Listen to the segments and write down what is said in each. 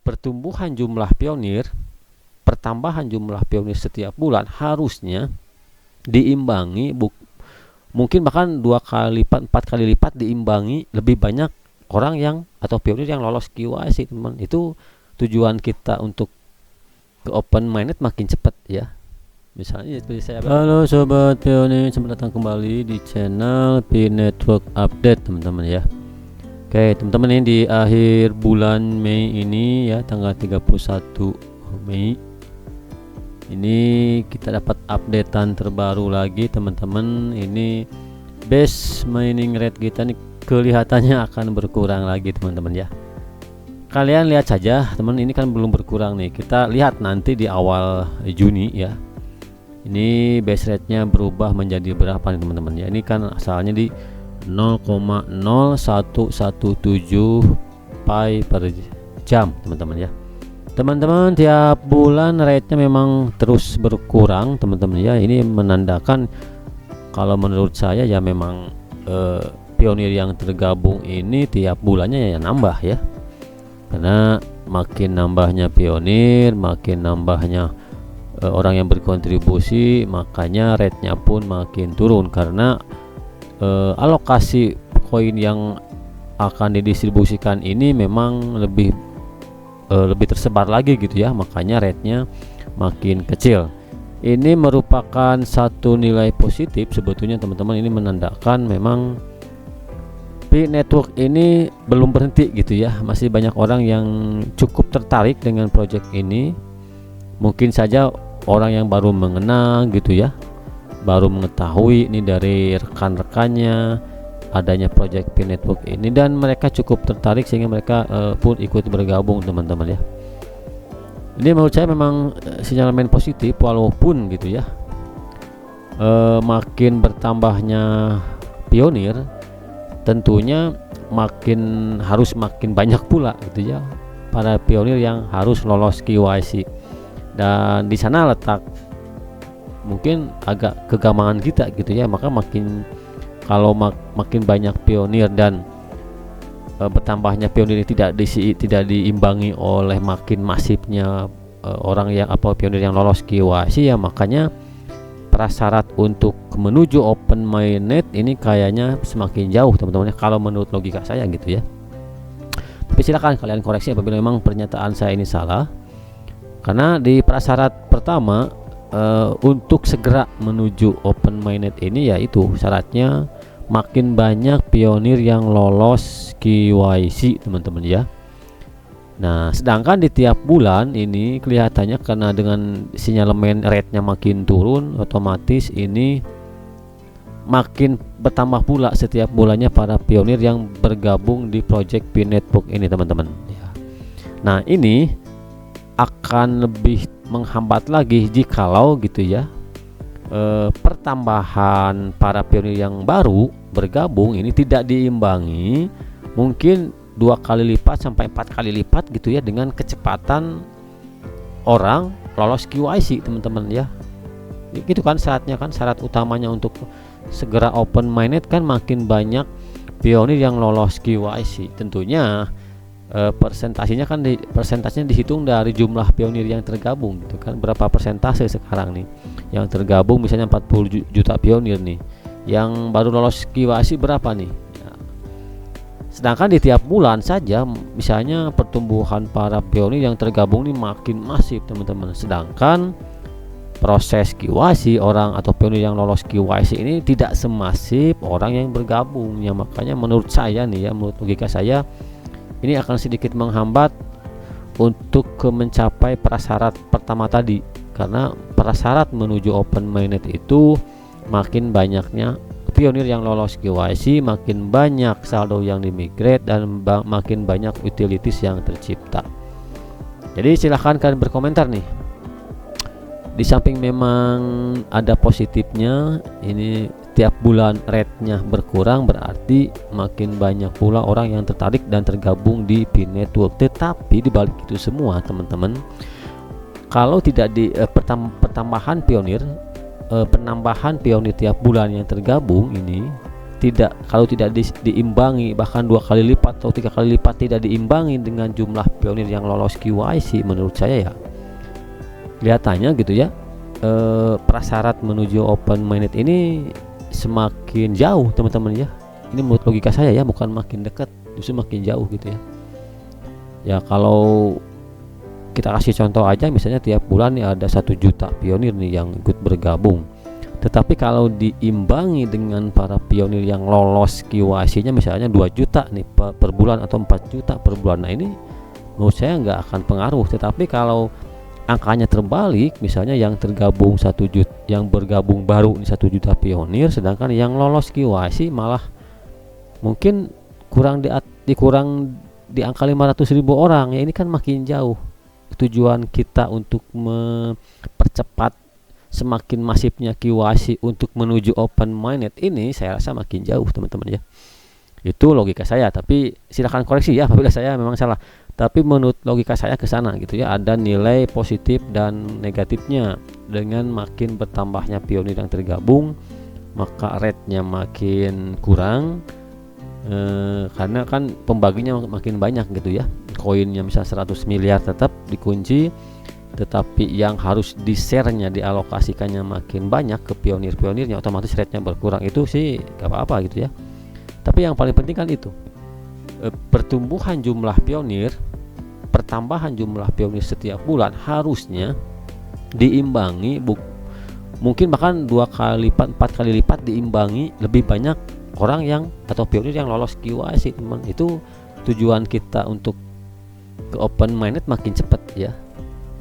pertumbuhan jumlah pionir, pertambahan jumlah pionir setiap bulan harusnya diimbangi, mungkin bahkan 2 kali lipat, 4 kali lipat, diimbangi lebih banyak orang yang atau pionir yang lolos KYC, teman. Itu tujuan kita untuk ke open minded makin cepat ya. Misalnya seperti saya. Halo sobat pionir, selamat datang kembali di channel P Network Update, teman-teman ya. Oke, teman-teman, ini di akhir bulan Mei ini ya, tanggal 31 Mei. Ini kita dapat updatean terbaru lagi, teman-teman. Ini base mining rate kita nih kelihatannya akan berkurang lagi, teman-teman ya. Kalian lihat saja, teman, ini kan belum berkurang nih. Kita lihat nanti di awal Juni ya. Ini base rate-nya berubah menjadi berapa nih, teman-teman ya. Ini kan asalnya di 0,0117 pi per jam, teman-teman ya. Teman-teman, tiap bulan rate-nya memang terus berkurang, teman-teman ya. Ini menandakan kalau menurut saya ya memang pionir yang tergabung ini tiap bulannya ya nambah ya. Karena makin nambahnya pionir, makin nambahnya orang yang berkontribusi, makanya rate-nya pun makin turun karena alokasi koin yang akan didistribusikan ini memang lebih tersebar lagi gitu ya, makanya rate-nya makin kecil. Ini merupakan satu nilai positif sebetulnya, teman-teman. Ini menandakan memang P Network ini belum berhenti gitu ya, masih banyak orang yang cukup tertarik dengan project ini. Mungkin saja orang yang baru mengenal gitu ya, baru mengetahui ini dari rekan-rekannya adanya project P Network ini, dan mereka cukup tertarik sehingga mereka pun ikut bergabung, teman-teman ya. Ini menurut saya memang sinyalemen positif, walaupun gitu ya makin bertambahnya pionir tentunya harus makin banyak pula gitu ya para pionir yang harus lolos KYC, dan di sana letak mungkin agak kegamangan kita gitu ya. Maka kalau makin banyak pionir dan bertambahnya pionir ini tidak diimbangi oleh makin masifnya orang yang pionir yang lolos KYC ya, makanya prasyarat untuk menuju open mainnet ini kayaknya semakin jauh, teman-teman ya, kalau menurut logika saya gitu ya. Tapi silakan kalian koreksi apabila memang pernyataan saya ini salah. Karena di prasyarat pertama untuk segera menuju open mainnet ini, yaitu syaratnya makin banyak pionir yang lolos KYC, teman-teman ya. Nah, sedangkan di tiap bulan ini kelihatannya karena dengan sinyalemen rate-nya makin turun, otomatis ini makin bertambah pula setiap bulannya para pionir yang bergabung di project P Network ini, teman-teman ya. Nah, ini akan lebih menghambat lagi jikalau gitu ya pertambahan para pionir yang baru bergabung ini tidak diimbangi mungkin 2 kali lipat sampai 4 kali lipat gitu ya dengan kecepatan orang lolos KYC, teman-teman ya. Gitu kan syaratnya, kan syarat utamanya untuk segera open mainnet kan makin banyak pionir yang lolos KYC. Tentunya persentasenya dihitung dari jumlah pionir yang tergabung gitu kan. Berapa persentase sekarang nih yang tergabung, misalnya 40 juta pionir nih, yang baru lolos KYC berapa nih ya. Sedangkan di tiap bulan saja misalnya pertumbuhan para pionir yang tergabung nih makin masif, teman-teman. Sedangkan proses KYC orang atau pionir yang lolos KYC ini tidak semasif orang yang bergabung ya. Makanya menurut saya nih ya, menurut logika saya, ini akan sedikit menghambat untuk mencapai prasyarat pertama tadi, karena prasyarat menuju open mainnet itu makin banyaknya pionir yang lolos KYC, makin banyak saldo yang dimigrate, dan makin banyak utilities yang tercipta. Jadi silahkan kalian berkomentar nih. Di samping memang ada positifnya, ini tiap bulan rate-nya berkurang, berarti makin banyak pula orang yang tertarik dan tergabung di P Network. Tetapi dibalik itu semua, teman-teman, kalau tidak di penambahan pionir tiap bulan yang tergabung ini kalau tidak diimbangi bahkan 2 kali lipat atau 3 kali lipat tidak diimbangi dengan jumlah pionir yang lolos QYC, menurut saya ya kelihatannya gitu ya, prasyarat menuju open mainnet ini semakin jauh teman-teman ya. Ini menurut logika saya ya, bukan makin dekat, justru makin jauh gitu ya. Ya kalau kita kasih contoh aja, misalnya tiap bulan nih ada 1 juta pionir nih yang ikut bergabung. Tetapi kalau diimbangi dengan para pionir yang lolos QYC-nya misalnya 2 juta nih per bulan atau 4 juta per bulan, nah ini menurut saya nggak akan pengaruh. Tetapi kalau angkanya terbalik, misalnya yang tergabung 1 juta, yang bergabung baru nih 1 juta pionir, sedangkan yang lolos QYC malah mungkin kurang di angka 500.000 orang ya, ini kan makin jauh. Tujuan kita untuk mempercepat semakin masifnya QYC untuk menuju open mainnet ini, saya rasa makin jauh teman-teman ya. Itu logika saya, tapi silahkan koreksi ya apabila saya memang salah. Tapi menurut logika saya ke sana gitu ya, ada nilai positif dan negatifnya. Dengan makin bertambahnya pionir yang tergabung, maka rate-nya makin kurang, karena kan pembaginya makin banyak gitu ya. Koinnya misalnya 100 miliar tetap dikunci, tetapi yang harus di-share-nya, dialokasikannya makin banyak ke pionir-pionirnya, otomatis rate-nya berkurang. Itu sih gak apa-apa gitu ya. Tapi yang paling penting kan itu, pertumbuhan jumlah pionir, pertambahan jumlah pionir setiap bulan harusnya diimbangi, mungkin bahkan 2 kali lipat, 4 kali lipat diimbangi lebih banyak orang yang atau pionir yang lolos QYC teman. Itu tujuan kita untuk ke open mainnet makin cepat ya.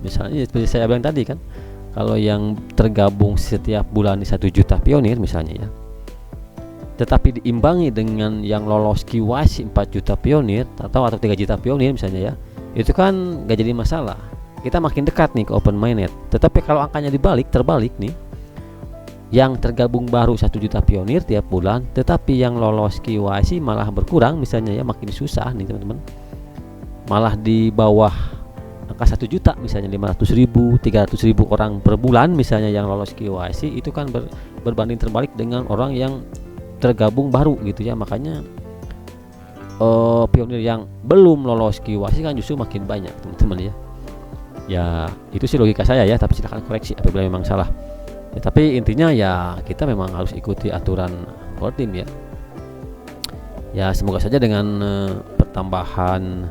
Misalnya seperti saya bilang tadi kan, kalau yang tergabung setiap bulan di 1 juta pionir misalnya ya, tetapi diimbangi dengan yang lolos QYC 4 juta pionir atau 3 juta pionir misalnya ya, itu kan gak jadi masalah. Kita makin dekat nih ke open mainnet. Tetapi kalau angkanya terbalik nih, yang tergabung baru 1 juta pionir tiap bulan, tetapi yang lolos QYC malah berkurang misalnya ya, makin susah nih teman-teman. Malah di bawah angka 1 juta misalnya 500.000, 300.000 orang per bulan misalnya yang lolos QYC, itu kan berbanding terbalik dengan orang yang tergabung baru gitu ya. Makanya pionir yang belum lolos QYC kan justru makin banyak teman-teman ya. Ya itu sih logika saya ya, tapi silahkan koreksi apabila memang salah ya. Tapi intinya ya kita memang harus ikuti aturan Polteam ya. Ya semoga saja dengan pertambahan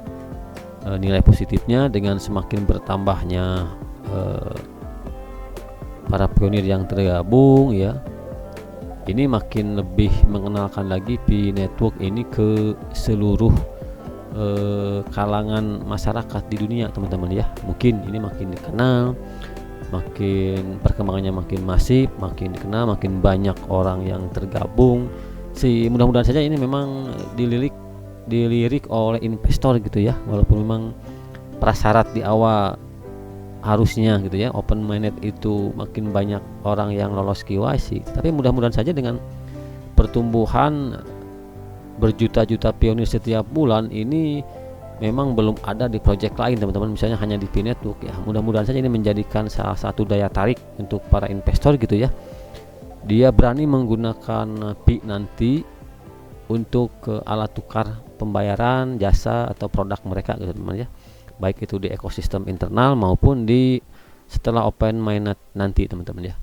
nilai positifnya, dengan semakin bertambahnya para pionir yang tergabung ya, ini makin lebih mengenalkan lagi Pi Network ini ke seluruh kalangan masyarakat di dunia teman-teman ya. Mungkin ini makin dikenal, makin perkembangannya makin masif, makin dikenal, makin banyak orang yang tergabung. Mudah-mudahan saja ini memang dilirik oleh investor gitu ya, walaupun memang prasyarat di awal harusnya gitu ya, open mainnet itu makin banyak orang yang lolos QYC. Tapi mudah-mudahan saja dengan pertumbuhan berjuta-juta pionir setiap bulan ini memang belum ada di project lain teman-teman, misalnya hanya di Pi Network ya. Mudah-mudahan saja ini menjadikan salah satu daya tarik untuk para investor gitu ya. Dia berani menggunakan Pi nanti untuk alat tukar pembayaran jasa atau produk mereka gitu teman ya, baik itu di ekosistem internal maupun di setelah open mainnet nanti teman-teman ya.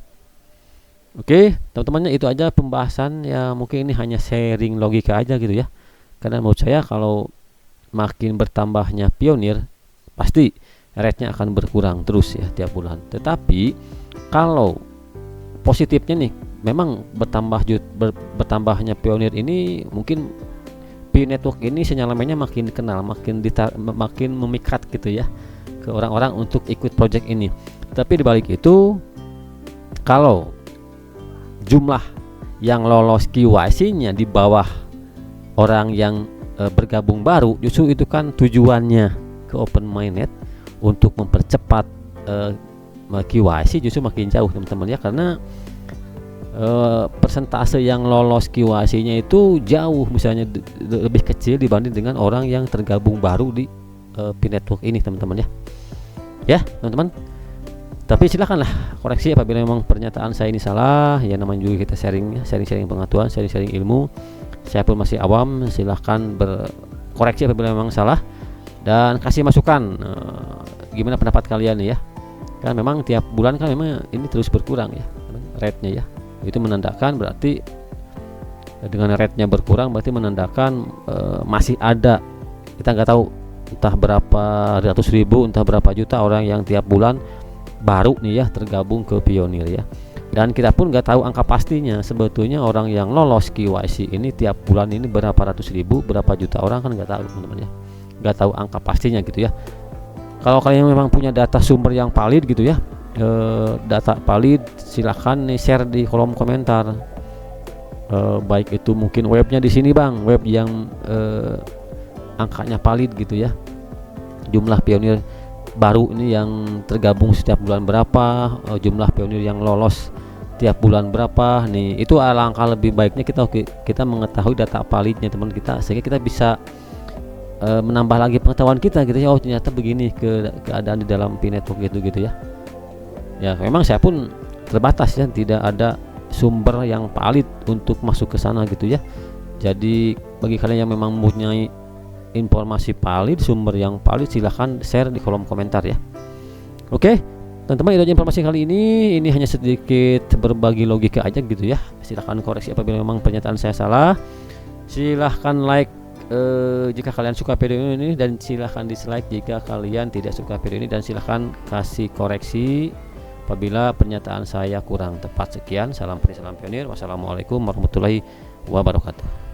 Oke teman-temannya, itu aja pembahasan ya, mungkin ini hanya sharing logika aja gitu ya, karena menurut saya kalau makin bertambahnya pionir pasti rate-nya akan berkurang terus ya tiap bulan. Tetapi kalau positifnya nih, memang bertambahnya pionir ini mungkin Pi Network ini sinyalemennya makin dikenal, makin memikat gitu ya ke orang-orang untuk ikut project ini. Tapi dibalik itu, kalau jumlah yang lolos QYC-nya di bawah orang yang bergabung baru, justru itu kan tujuannya ke open mainnet untuk mempercepat QYC, justru makin jauh teman-teman ya, karena persentase yang lolos QYC-nya itu jauh misalnya lebih kecil dibanding dengan orang yang tergabung baru di Pi Network ini teman-teman ya. Ya teman-teman, Tapi silakanlah koreksi apabila memang pernyataan saya ini salah. Ya namanya juga kita sharing pengetahuan, sharing ilmu. Saya pun masih awam, silahkan berkoreksi apabila memang salah dan kasih masukan. Gimana pendapat kalian ya? Kan memang tiap bulan kan memang ini terus berkurang ya rate-nya ya. Itu menandakan berarti dengan rate-nya berkurang berarti menandakan masih ada, kita nggak tahu entah berapa ratus ribu, entah berapa juta orang yang tiap bulan baru nih ya tergabung ke Pionir ya. Dan kita pun nggak tahu angka pastinya sebetulnya orang yang lolos KYC ini tiap bulan ini berapa ratus ribu, berapa juta orang kan nggak tahu teman-teman ya, nggak tahu angka pastinya gitu ya. Kalau kalian memang punya data sumber yang valid gitu ya, data valid, silahkan nih share di kolom komentar. Baik itu mungkin webnya di sini bang, web yang angkanya valid gitu ya, jumlah Pionir baru ini yang tergabung setiap bulan berapa, jumlah Pionir yang lolos tiap bulan berapa nih. Itu alangkah lebih baiknya kita mengetahui data validnya teman kita, sehingga kita bisa menambah lagi pengetahuan kita gitu ya. Oh ternyata begini keadaan di dalam P-Network gitu ya. Ya memang saya pun terbatas ya, tidak ada sumber yang valid untuk masuk ke sana gitu ya. Jadi bagi kalian yang memang mempunyai informasi valid, sumber yang valid, silahkan share di kolom komentar ya. Oke teman-teman, itu aja informasi kali ini. Ini hanya sedikit berbagi logika aja gitu ya. Silahkan koreksi apabila memang pernyataan saya salah. Silahkan like jika kalian suka video ini, dan silahkan dislike jika kalian tidak suka video ini, dan silahkan kasih koreksi apabila pernyataan saya kurang tepat. Sekian, salam Pionir. Wassalamualaikum warahmatullahi wabarakatuh.